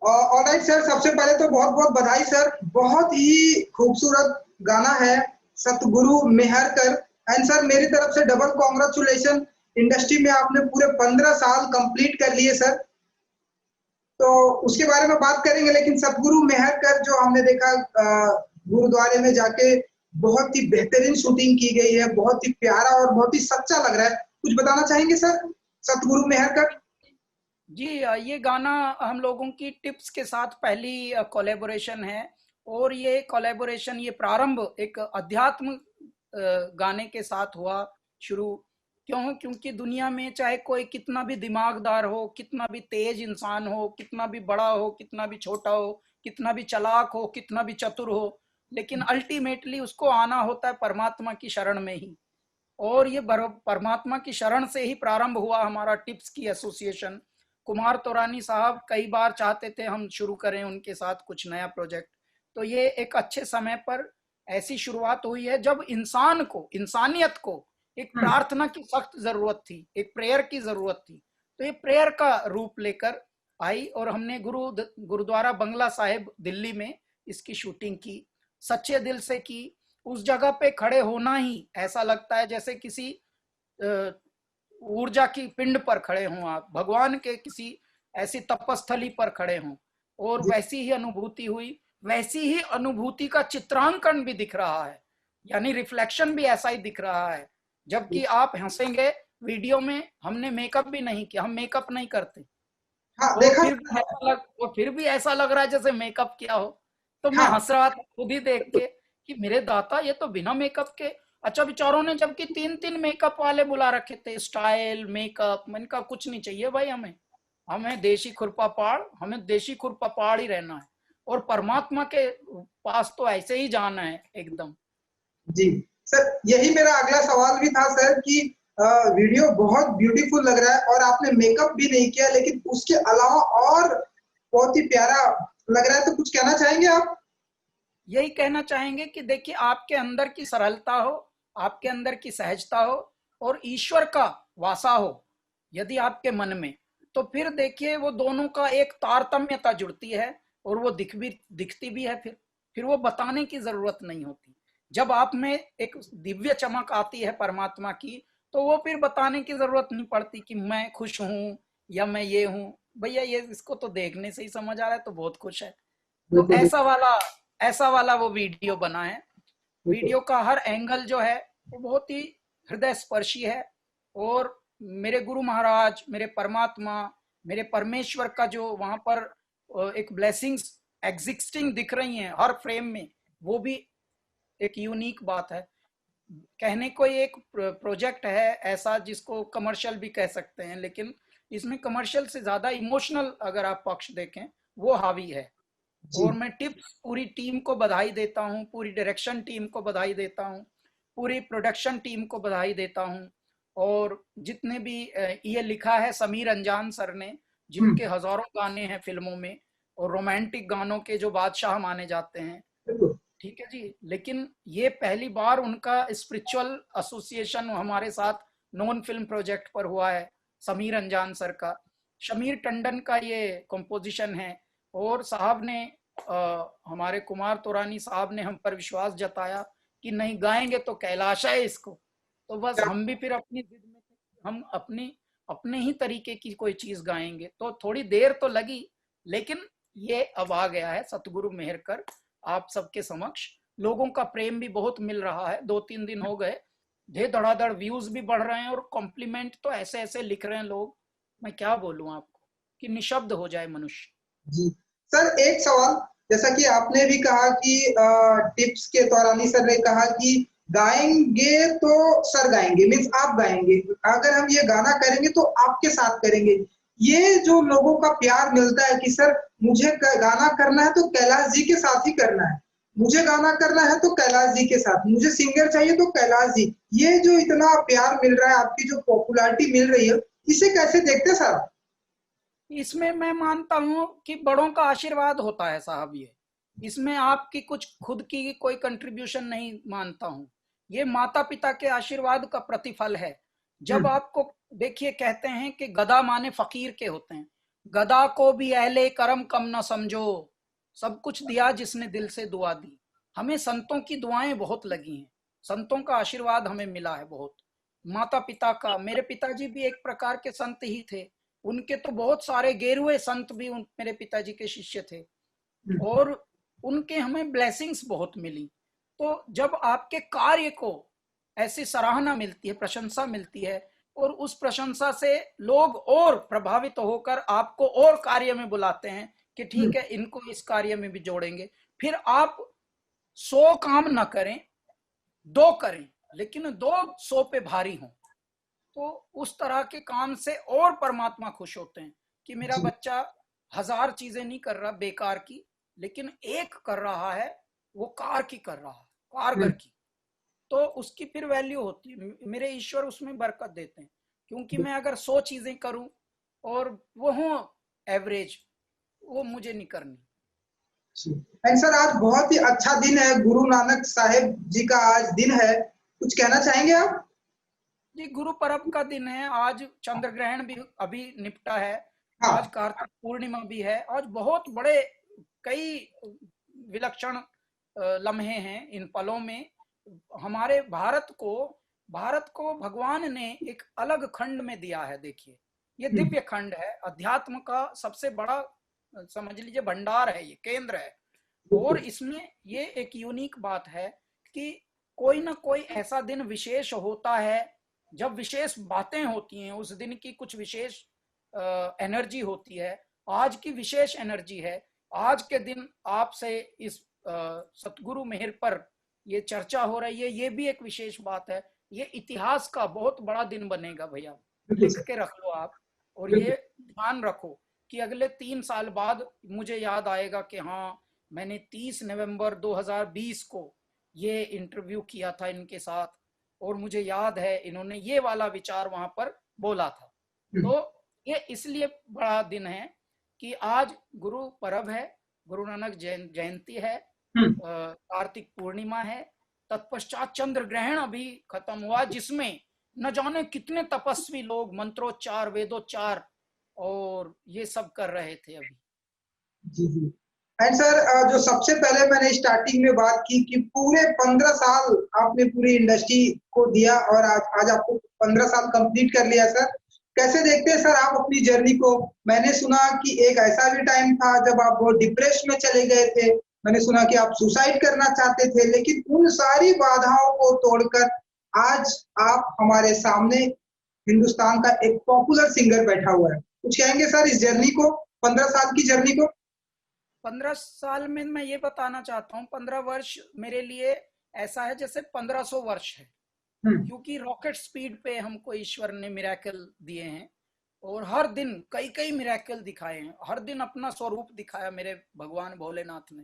Alright sir, सबसे पहले तो बहुत बहुत बधाई सर। बहुत ही खूबसूरत गाना है, सतगुरु मेहर कर। एंड सर मेरी तरफ से डबल कॉन्ग्रेचुलेशन। इंडस्ट्री में आपने पूरे 15 साल कंप्लीट कर लिए सर। तो उसके बारे में बात करेंगे, लेकिन सतगुरु मेहर कर जो हमने देखा गुरुद्वारे में जाके, बहुत ही बेहतरीन शूटिंग की गई है, बहुत ही प्यारा और बहुत ही सच्चा लग रहा है। कुछ बताना चाहेंगे सर, सतगुरु मेहर कर? जी, ये गाना हम लोगों की टिप्स के साथ पहली कोलैबोरेशन है। और ये कोलैबोरेशन, ये प्रारंभ एक अध्यात्म गाने के साथ हुआ शुरू। क्योंकि दुनिया में चाहे कोई कितना भी दिमागदार हो, कितना भी तेज इंसान हो, कितना भी बड़ा हो, कितना भी छोटा हो, कितना भी चालाक हो, कितना भी चतुर हो, लेकिन अल्टीमेटली उसको आना होता है परमात्मा की शरण में ही। और ये परमात्मा की शरण से ही प्रारंभ हुआ हमारा टिप्स की एसोसिएशन। कुमार तोरानी साहब कई बार चाहते थे हम शुरू करें उनके साथ कुछ नया प्रोजेक्ट। तो ये एक अच्छे समय पर ऐसी शुरुआत हुई है जब इंसान को, इंसानियत को एक प्रार्थना की सख्त जरूरत थी, एक प्रेयर की जरूरत थी। तो ये प्रेयर का रूप लेकर आई और हमने गुरुद्वारा बंगला साहिब दिल्ली में इसकी शूटिंग की, सच्चे दिल से की। उस जगह पे खड़े होना ही ऐसा लगता है जैसे किसी ऊर्जा की पिंड पर खड़े हों, आप भगवान के किसी ऐसी तपस्थली पर खड़े हों। और जी। वैसी ही अनुभूति हुई, वैसी ही अनुभूति का चित्रांकन भी दिख रहा है, यानी रिफ्लेक्शन भी ऐसा ही दिख रहा है। जबकि आप हंसेंगे, वीडियो में हमने मेकअप भी नहीं किया, हम मेकअप नहीं करते। हाँ और देखा। फिर भी ऐसा लग रहा है जैसे मेकअप किया हो। तो मैं हाँ। हंस रहा था खुद ही देख के कि मेरे दाता, ये तो बिना मेकअप के। अच्छा, बेचारों ने जबकि तीन तीन मेकअप वाले बुला रखे थे, स्टाइल मेकअप। मैंने कहा कुछ नहीं चाहिए भाई, हमें हमें देशी खुरपा पाड़, हमें देशी खुरपा पाड़ ही रहना है। और परमात्मा के पास तो ऐसे ही जाना है एकदम। जी सर, यही मेरा अगला सवाल भी था सर कि वीडियो बहुत ब्यूटीफुल लग रहा है और आपने मेकअप भी नहीं किया, लेकिन उसके अलावा और बहुत ही प्यारा लग रहा है। तो कुछ कहना चाहेंगे आप? यही कहना चाहेंगे कि देखिए, आपके अंदर की सरलता हो, आपके अंदर की सहजता हो, और ईश्वर का वासा हो यदि आपके मन में, तो फिर देखिए वो दोनों का एक तारतम्यता जुड़ती है। और वो दिखती भी है। फिर वो बताने की जरूरत नहीं होती। जब आप में एक दिव्य चमक आती है परमात्मा की, तो वो फिर बताने की जरूरत नहीं पड़ती कि मैं खुश हूं या मैं ये हूं। भैया, ये इसको तो देखने से ही समझ आ रहा है, तो बहुत खुश है। तो बिल्कुल ऐसा वाला वो वीडियो बना है। बिल्कुल। वीडियो का हर एंगल जो है वो बहुत ही हृदय स्पर्शी है। और मेरे गुरु महाराज, मेरे परमात्मा, मेरे परमेश्वर का जो वहां पर एक ब्लेसिंग्स एग्जिस्टिंग दिख रही हैं हर फ्रेम में, वो भी एक यूनिक बात है। कहने को ये एक प्रोजेक्ट है ऐसा जिसको कमर्शियल भी कह सकते हैं, लेकिन इसमें कमर्शियल से ज्यादा इमोशनल अगर आप पक्ष देखें, वो हावी है। जी। और मैं टिप्स पूरी टीम को बधाई देता हूँ, पूरी डायरेक्शन टीम को बधाई देता हूँ, पूरी प्रोडक्शन टीम को बधाई देता हूँ। और जितने भी ये लिखा है समीर अंजान सर ने, जिनके हजारों गाने हैं फिल्मों में, और रोमांटिक गानों के जो बादशाह माने जाते हैं। बिल्कुल। ठीक है जी, लेकिन ये पहली बार उनका स्पिरिचुअल एसोसिएशन हमारे साथ नॉन फिल्म प्रोजेक्ट पर हुआ है, समीर अंजान सर का। शमीर टंडन का ये कंपोजिशन है। और साहब ने हमारे कुमार तोरानी साहब ने हम पर विश्वास जताया कि नहीं, गाएंगे तो कैलाश है इसको। तो बस हम भी फिर अपनी जिद में थे कि हम अपने ही तरीके की कोई चीज गाएंगे। तो थोड़ी देर तो लगी, लेकिन ये अब आ गया है सतगुरु मेहर कर आप सबके समक्ष। लोगों का प्रेम भी बहुत मिल रहा है, 2-3 दिन हो गए, धे धड़ाधड़ व्यूज भी बढ़ रहे हैं, और कॉम्प्लीमेंट तो ऐसे ऐसे लिख रहे हैं लोग, मैं क्या बोलूं आपको कि निशब्द हो जाए मनुष्य। जी सर, एक सवाल। जैसा कि आपने भी कहा कि टिप्स के दौरान ही सर ने कहा कि गाएंगे तो सर गाएंगे, मीन्स आप गाएंगे। अगर हम ये गाना करेंगे तो आपके साथ करेंगे। ये जो लोगों का प्यार मिलता है कि सर मुझे गाना करना है तो कैलाश जी के साथ ही करना है, मुझे गाना करना है तो कैलाश जी के साथ, मुझे सिंगर चाहिए तो कैलाश जी। ये जो इतना प्यार मिल रहा है, आपकी जो पॉपुलैरिटी मिल रही है, इसे कैसे देखते हैं सर? इसमें मैं मानता हूं कि बड़ों का आशीर्वाद होता है साहब। ये इसमें आपकी कुछ खुद की कोई कंट्रीब्यूशन नहीं मानता हूं। ये माता पिता के आशीर्वाद का प्रतिफल है। जब आपको देखिए, कहते हैं कि गधा माने फकीर के होते हैं। गदा को भी अहले करम कम न समझो, सब कुछ दिया जिसने दिल से दुआ दी। हमें संतों की दुआएं बहुत लगी हैं, संतों का आशीर्वाद हमें मिला है बहुत। माता पिता का, मेरे पिताजी भी एक प्रकार के संत ही थे, उनके तो बहुत सारे गेरुए संत भी मेरे पिताजी के शिष्य थे, और उनके हमें ब्लेसिंग्स बहुत मिली। तो जब आपके कार्य को ऐसी सराहना मिलती है, प्रशंसा मिलती है, और उस प्रशंसा से लोग और प्रभावित होकर आपको और कार्य में बुलाते हैं कि ठीक है इनको इस कार्य में भी जोड़ेंगे, फिर आप 100 काम ना करें, 2 करें, लेकिन 2 100 पे भारी हों, तो उस तरह के काम से और परमात्मा खुश होते हैं कि मेरा जी। बच्चा 1000 चीजें नहीं कर रहा बेकार की, लेकिन एक कर रहा है, वो कार की कर रहा है, कारगर की, तो उसकी फिर वैल्यू होती है। मेरे ईश्वर उसमें बरकत देते हैं, क्योंकि मैं अगर 100 चीजें करूं और वो हूं एवरेज, वो मुझे नहीं करनी। एंड सर, आज बहुत ही अच्छा दिन है, गुरु नानक साहेब जी का आज दिन है, कुछ कहना चाहेंगे आप? जी, गुरु पर्व का दिन है आज, चंद्र ग्रहण भी अभी निपटा है, आज हाँ। कार्तिक पूर्णिमा भी है, आज बहुत बड़े कई विलक्षण लम्हे हैं इन पलों में। हमारे भारत को भगवान ने एक अलग खंड में दिया है। देखिए, ये दिव्य खंड है, अध्यात्म का सबसे बड़ा समझ लीजिए भंडार है, ये केंद्र है। और बिल्कुल। इसमें ये एक यूनिक बात है कि कोई ना कोई ऐसा दिन विशेष होता है, जब विशेष बातें होती हैं, उस दिन की कुछ विशेष एनर्जी होती है। आज की विशेष एनर्जी है, आज के दिन आपसे इस सतगुरु मेहर पर ये चर्चा हो रही है, ये भी एक विशेष बात है। ये इतिहास का बहुत बड़ा दिन बनेगा भैया, बिल्कुल लिख सर। के रख लो आप, और ये बिल्कुल। ध्यान रखो कि अगले 3 साल बाद मुझे याद आएगा कि हाँ, मैंने 30 नवंबर 2020 को ये इंटरव्यू किया था इनके साथ, और मुझे याद है इन्होंने ये वाला विचार वहां पर बोला था। तो ये इसलिए बड़ा दिन है कि आज गुरु पर्व है, गुरु नानक जयंती है, कार्तिक पूर्णिमा है, तत्पश्चात चंद्र ग्रहण अभी खत्म हुआ, जिसमें न जाने कितने तपस्वी लोग मंत्रोच्चार, वेदोच्चार और ये सब कर रहे थे अभी। जी, जी। एंड सर, जो सबसे पहले मैंने स्टार्टिंग में बात की कि पूरे 15 साल आपने पूरी इंडस्ट्री को दिया, और आज आज आपको 15 साल कंप्लीट कर लिया सर। कैसे देखते हैं सर आप अपनी जर्नी को? मैंने सुना कि एक ऐसा भी टाइम था जब आप बहुत डिप्रेस में चले गए थे। मैंने सुना कि आप सुसाइड करना चाहते थे, लेकिन उन सारी बाधाओं को तोड़कर आज आप हमारे सामने हिंदुस्तान का एक पॉपुलर सिंगर बैठा हुआ है। कुछ कहेंगे सर इस जर्नी को, 15 साल की जर्नी को? 15 साल में मैं ये बताना चाहता हूँ, 15 वर्ष मेरे लिए ऐसा है जैसे 1500 वर्ष है, हुँ। क्योंकि रॉकेट स्पीड पे हमको ईश्वर ने मिरेकल दिए हैं, और हर दिन कई कई मिरेकल दिखाए हैं, हर दिन अपना स्वरूप दिखाया मेरे भगवान भोलेनाथ ने।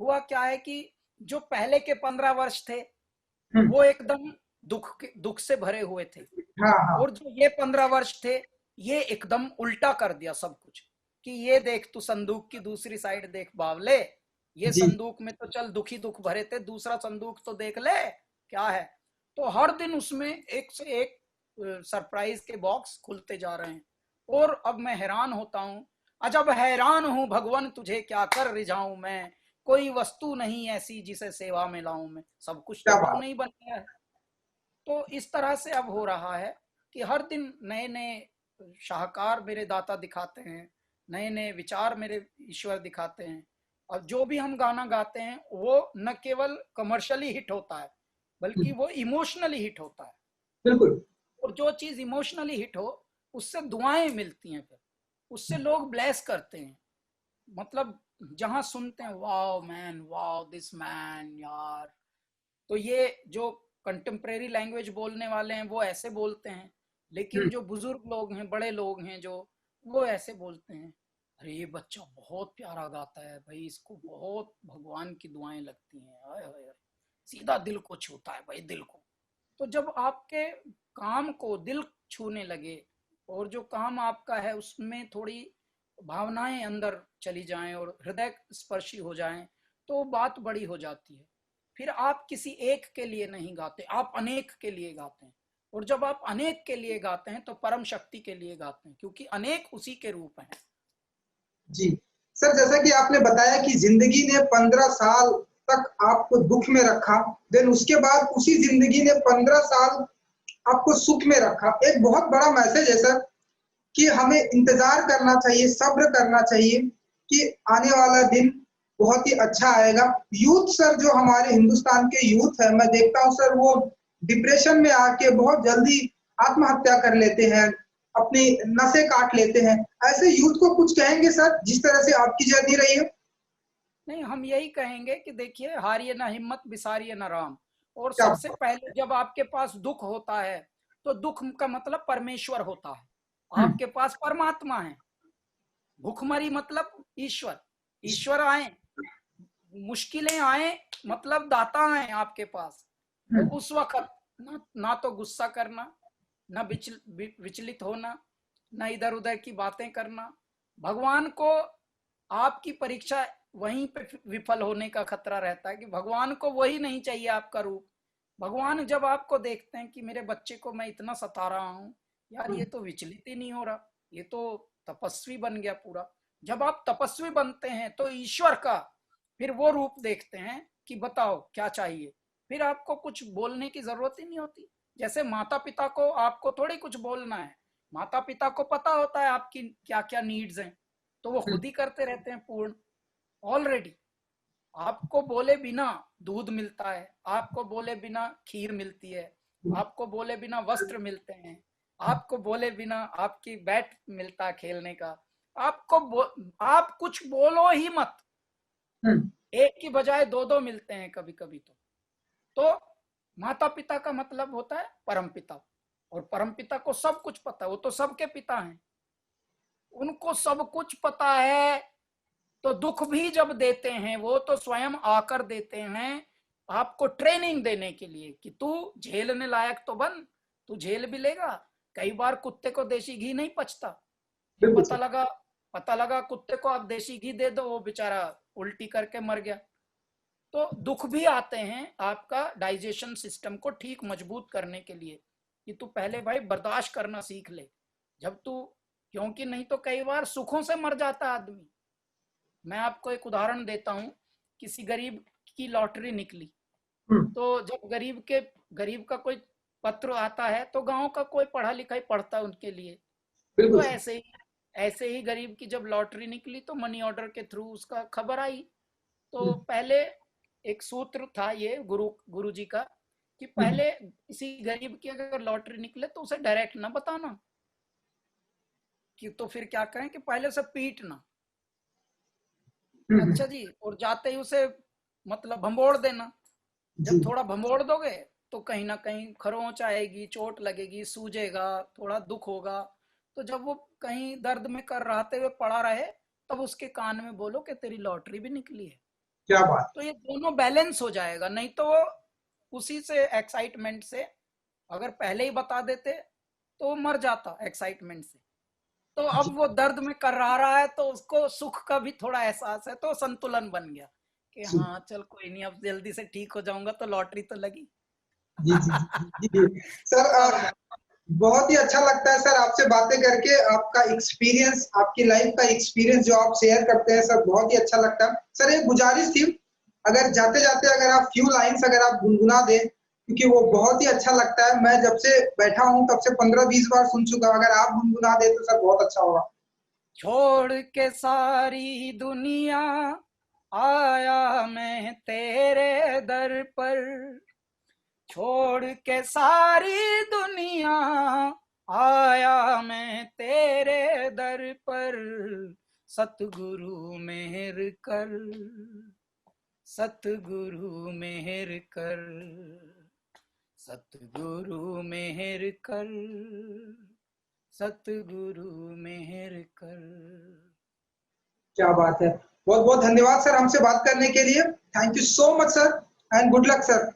हुआ क्या है कि जो पहले के 15 वर्ष थे हुँ। वो एकदम दुख से भरे हुए थे, हाँ, हाँ। और जो ये 15 वर्ष थे, ये एकदम उल्टा कर दिया सब कुछ, कि ये देख तू संदूक की दूसरी साइड देख बावले, ये जी। संदूक में तो चल दुख ही दुख भरे थे, दूसरा संदूक तो देख ले क्या है। तो हर दिन उसमें एक से एक सरप्राइज के बॉक्स खुलते जा रहे हैं, और अब मैं हैरान होता हूँ, अजब हैरान हूँ भगवान तुझे क्या कर रिझाऊं मैं, कोई वस्तु नहीं ऐसी जिसे सेवा में लाऊं मैं, सब कुछ तो क्या तूने बात! ही बनाया है। तो इस तरह से अब हो रहा है कि हर दिन नए नए शाहकार मेरे दाता दिखाते हैं, नए नए विचार मेरे ईश्वर दिखाते हैं। और जो भी हम गाना गाते हैं वो न केवल कमर्शियली हिट होता है, हुँ। बल्कि वो इमोशनली हिट होता है। बिल्कुल। और जो चीज इमोशनली हिट हो, उससे दुआएं मिलती हैं, फिर उससे लोग ब्लेस करते हैं। मतलब जहां सुनते हैं wow man, wow this man यार, तो ये जो कंटेम्प्रेरी लैंग्वेज बोलने वाले हैं वो ऐसे बोलते हैं, हुँ। लेकिन जो बुजुर्ग लोग हैं, बड़े लोग हैं जो, वो ऐसे बोलते हैं, अरे ये बच्चा बहुत प्यारा गाता है भाई, इसको बहुत भगवान की दुआएं लगती हैं, हाय हाय हाय, सीधा दिल को छूता है भाई, दिल को। तो जब आपके काम को दिल छूने लगे, और जो काम आपका है उसमें थोड़ी भावनाएं अंदर चली जाएं और हृदय स्पर्शी हो जाएं, तो बात बड़ी हो जाती है। फिर आप किसी एक के लिए नहीं गाते, आप अनेक के लिए गाते हैं, और जब आप अनेक के लिए गाते हैं तो परम शक्ति के लिए गाते हैं, क्योंकि अनेक उसी के रूप हैं। जी सर, जैसा कि आपने बताया कि जिंदगी ने 15 साल तक आपको दुख में रखा, देन उसके बाद उसी जिंदगी ने 15 साल आपको सुख में रखा। एक बहुत बड़ा मैसेज है सर कि हमें इंतजार करना चाहिए, सब्र करना चाहिए कि आने वाला दिन बहुत ही अच्छा आएगा। यूथ सर, जो हमारे हिंदुस्तान के यूथ है, मैं देखता हूँ सर, वो डिप्रेशन में आके बहुत जल्दी आत्महत्या कर लेते हैं, अपनी नसें काट लेते हैं। ऐसे यूथ को कुछ कहेंगे सर, जिस तरह से आपकी जर्नी रही है? नहीं, हम यही कहेंगे कि देखिए, हारिए ना हिम्मत, बिसारिए ना राम। और क्या सबसे पहले जब आपके पास दुख होता है, तो दुख का मतलब परमेश्वर होता है, हम्म, आपके पास परमात्मा है। भूखमरी मतलब ईश्वर, ईश्वर आए, मुश्किलें आए मतलब दाता आए आपके पास। तो हम्म, उस वक्त ना तो गुस्सा करना, ना विचलित होना, ना इधर उधर की बातें करना। भगवान को आपकी परीक्षा वहीं पे विफल होने का खतरा रहता है कि भगवान को वही नहीं चाहिए आपका रूप। भगवान जब आपको देखते हैं कि मेरे बच्चे को मैं इतना सता रहा हूँ, यार ये तो विचलित ही नहीं हो रहा, ये तो तपस्वी बन गया पूरा। जब आप तपस्वी बनते हैं तो ईश्वर का फिर वो रूप देखते हैं कि बताओ क्या चाहिए। फिर आपको कुछ बोलने की जरूरत ही नहीं होती। जैसे माता पिता को आपको थोड़ी कुछ बोलना है, माता पिता को पता होता है आपकी क्या क्या नीड्स हैं, तो वो हम्म, खुद ही करते रहते हैं पूर्ण। ऑलरेडी आपको बोले बिना दूध मिलता है, आपको बोले बिना खीर मिलती है, आपको बोले बिना वस्त्र मिलते हैं, आपको बोले बिना आपकी बैट मिलता है खेलने का। आप कुछ बोलो ही मत, हम्म, एक की बजाय दो दो मिलते हैं कभी कभी। तो माता पिता का मतलब होता है परम पिता, और परम पिता को सब कुछ पता है, वो तो सबके पिता हैं, उनको सब कुछ पता है। तो दुख भी जब देते हैं वो तो स्वयं आकर देते हैं आपको ट्रेनिंग देने के लिए कि तू झेलने लायक तो बन, तू झेल भी लेगा। कई बार कुत्ते को देसी घी नहीं पचता, फिर बिल्कुल सर। पता लगा कुत्ते को आप देसी घी दे दो, वो बेचारा उल्टी करके मर गया। तो दुख भी आते हैं आपका डाइजेशन सिस्टम को ठीक मजबूत करने के लिए कि तू पहले भाई बर्दाश्त करना सीख ले। जब तू, क्योंकि नहीं तो कई बार सुखों से मर जाता आदमी। मैं आपको एक उदाहरण देता हूँ, किसी गरीब की लॉटरी निकली, हम्म, तो जब गरीब का कोई पत्र आता है तो गांव का कोई पढ़ा लिखा ही पढ़ता है उनके लिए। बिल्कुल तो सर। ऐसे ही गरीब की जब लॉटरी निकली तो मनी ऑर्डर के थ्रू उसका खबर आई। तो पहले एक सूत्र था ये गुरु जी का कि हम्म, पहले किसी गरीब की अगर लॉटरी निकले तो उसे डायरेक्ट ना बताना, कि तो फिर क्या करें कि पहले से पीटना। हम्म, अच्छा जी, और जाते ही उसे मतलब भंबोड़ देना। जी जब थोड़ा भंबोड़ दोगे तो कहीं ना कहीं खरोंच आएगी, चोट लगेगी, सूजेगा, थोड़ा दुख होगा। तो जब वो कहीं दर्द में कर रहते हुए पड़ा रहे, तब उसके कान में बोलो कि तेरी लॉटरी भी निकली है। क्या बात। तो ये दोनों बैलेंस हो जाएगा। नहीं तो वो उसी से एक्साइटमेंट से अगर पहले ही बता देते तो वो मर जाता एक्साइटमेंट से। तो जी अब वो दर्द में कर रहा है तो उसको सुख का भी थोड़ा एहसास है, तो संतुलन बन गया कि जी हाँ चल कोई नहीं, अब जल्दी से ठीक हो जाऊंगा तो लॉटरी तो लगी। जी जी जी जी जी। सर, ऐसा हो जाता। बहुत ही अच्छा लगता है सर आपसे बातें करके। आपका एक्सपीरियंस, आपकी लाइफ का एक्सपीरियंस जो आप शेयर करते हैं सर, बहुत ही अच्छा लगता है। सर, एक गुजारिश थी, अगर जाते जाते अगर आप फ्यू लाइंस अगर आप गुनगुना दें, क्योंकि वो बहुत ही अच्छा लगता है। मैं जब से बैठा हूँ तब से 15-20 बार सुन चुका हूं। अगर आप गुनगुना दें तो सर बहुत अच्छा होगा। छोड़ के सारी दुनिया आया मैं तेरे दर पर, छोड़ के सारी दुनिया आया मैं तेरे दर पर, सतगुरु मेहर कर, सतगुरु मेहर कर, सतगुरु मेहर कर, सतगुरु मेहर कर। क्या बात है। बहुत बहुत धन्यवाद सर हमसे बात करने के लिए। Thank you so much sir, and good luck sir.